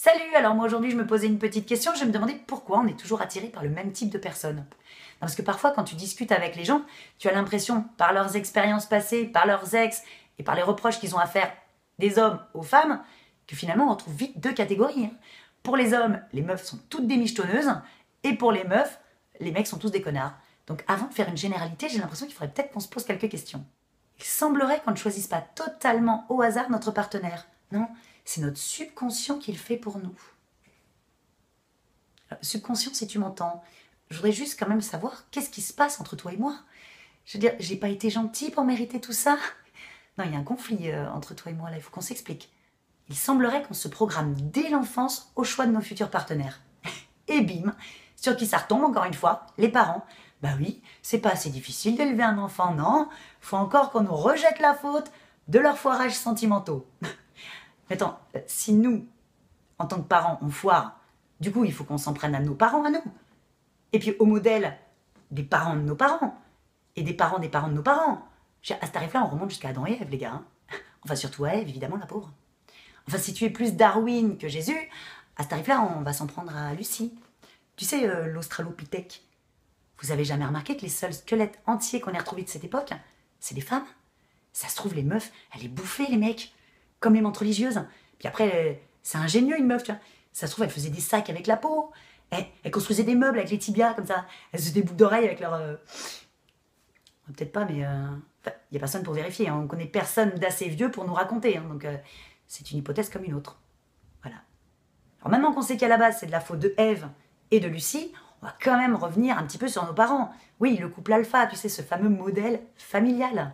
Salut, alors moi aujourd'hui je me posais une petite question, je me demandais pourquoi on est toujours attiré par le même type de personnes. Non, parce que parfois quand tu discutes avec les gens, tu as l'impression, par leurs expériences passées, par leurs ex et par les reproches qu'ils ont à faire des hommes aux femmes, que finalement on retrouve vite deux catégories. Pour les hommes, les meufs sont toutes des michetonneuses, et pour les meufs, les mecs sont tous des connards. Donc avant de faire une généralité, j'ai l'impression qu'il faudrait peut-être qu'on se pose quelques questions. Il semblerait qu'on ne choisisse pas totalement au hasard notre partenaire. Non, c'est notre subconscient qui le fait pour nous. Subconscient, si tu m'entends, je voudrais juste quand même savoir qu'est-ce qui se passe entre toi et moi. Je veux dire, j'ai pas été gentille pour mériter tout ça. Non, il y a un conflit entre toi et moi là, il faut qu'on s'explique. Il semblerait qu'on se programme dès l'enfance au choix de nos futurs partenaires. Et bim, sur qui ça retombe encore une fois, les parents. Bah oui, c'est pas assez difficile d'élever un enfant, non. Faut encore qu'on nous rejette la faute de leurs foirages sentimentaux. Attends, si nous, en tant que parents, on foire, du coup, il faut qu'on s'en prenne à nos parents, à nous. Et puis au modèle des parents de nos parents, et des parents de nos parents. À ce tarif-là, on remonte jusqu'à Adam et Ève, les gars. Enfin, surtout à Ève, évidemment, la pauvre. Enfin, si tu es plus Darwin que Jésus, à ce tarif-là, on va s'en prendre à Lucie. Tu sais, l'Australopithèque. Vous avez jamais remarqué que les seuls squelettes entiers qu'on ait retrouvés de cette époque, c'est des femmes? Ça se trouve, les meufs, elles les bouffaient, les mecs. Comme les mentes religieuses. Puis après, c'est ingénieux, une meuf, tu vois. Ça se trouve, elle faisait des sacs avec la peau. Elle construisait des meubles avec les tibias, comme ça. Elle faisait des boucles d'oreilles avec leur... Peut-être pas, mais... il n'y a personne pour vérifier. Hein. On connaît personne d'assez vieux pour nous raconter. Hein. Donc, c'est une hypothèse comme une autre. Voilà. Alors, maintenant qu'on sait qu'à la base, c'est de la faute de Ève et de Lucie, on va quand même revenir un petit peu sur nos parents. Oui, le couple alpha, tu sais, ce fameux modèle familial.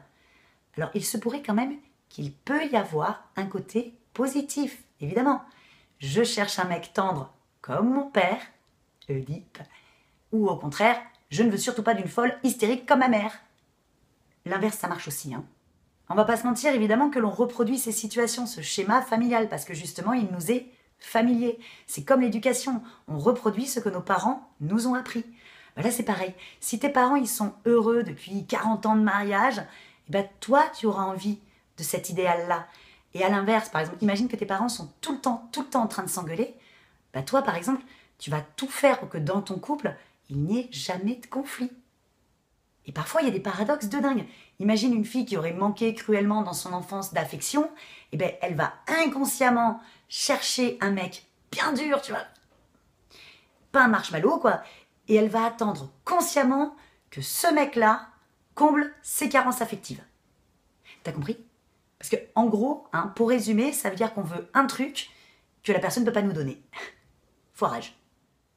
Alors, il se pourrait quand même qu'il peut y avoir un côté positif, évidemment. Je cherche un mec tendre comme mon père, Oedipe, ou au contraire, je ne veux surtout pas d'une folle hystérique comme ma mère. L'inverse, ça marche aussi. Hein. On va pas se mentir, évidemment, que l'on reproduit ces situations, ce schéma familial, parce que justement, il nous est familier. C'est comme l'éducation, on reproduit ce que nos parents nous ont appris. Ben là, c'est pareil. Si tes parents, ils sont heureux depuis 40 ans de mariage, eh ben, toi, tu auras envie de cet idéal-là. Et à l'inverse, par exemple, imagine que tes parents sont tout le temps en train de s'engueuler. Bah toi, par exemple, tu vas tout faire pour que dans ton couple, il n'y ait jamais de conflit. Et parfois, il y a des paradoxes de dingue. Imagine une fille qui aurait manqué cruellement dans son enfance d'affection, et ben elle va inconsciemment chercher un mec bien dur, tu vois. Pas un marshmallow, quoi. Et elle va attendre consciemment que ce mec-là comble ses carences affectives. T'as compris ? Parce que, en gros, hein, pour résumer, ça veut dire qu'on veut un truc que la personne ne peut pas nous donner. Foirage.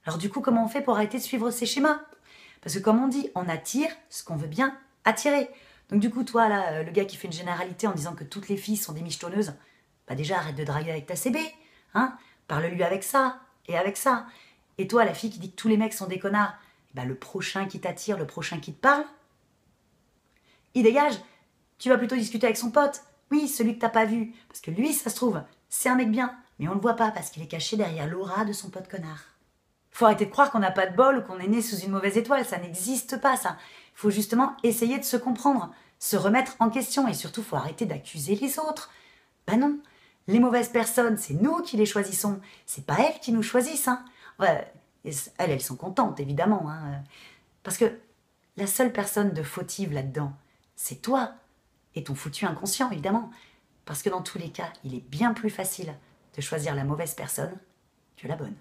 Alors du coup, comment on fait pour arrêter de suivre ces schémas? Parce que comme on dit, on attire ce qu'on veut bien attirer. Donc du coup, toi, là, le gars qui fait une généralité en disant que toutes les filles sont des michetonneuses, bah déjà, arrête de draguer avec ta CB. Hein, parle-lui avec ça et avec ça. Et toi, la fille qui dit que tous les mecs sont des connards, bah, le prochain qui t'attire, le prochain qui te parle, il dégage. Tu vas plutôt discuter avec son pote. Oui, celui que t'as pas vu. Parce que lui, ça se trouve, c'est un mec bien. Mais on le voit pas parce qu'il est caché derrière l'aura de son pote connard. Faut arrêter de croire qu'on n'a pas de bol ou qu'on est né sous une mauvaise étoile. Ça n'existe pas, ça. Faut justement essayer de se comprendre, se remettre en question. Et surtout, faut arrêter d'accuser les autres. Ben non. Les mauvaises personnes, c'est nous qui les choisissons. C'est pas elles qui nous choisissent. Hein. Ouais, elles sont contentes, évidemment. Hein. Parce que la seule personne de fautive là-dedans, c'est toi. Et ton foutu inconscient, évidemment. Parce que dans tous les cas, il est bien plus facile de choisir la mauvaise personne que la bonne.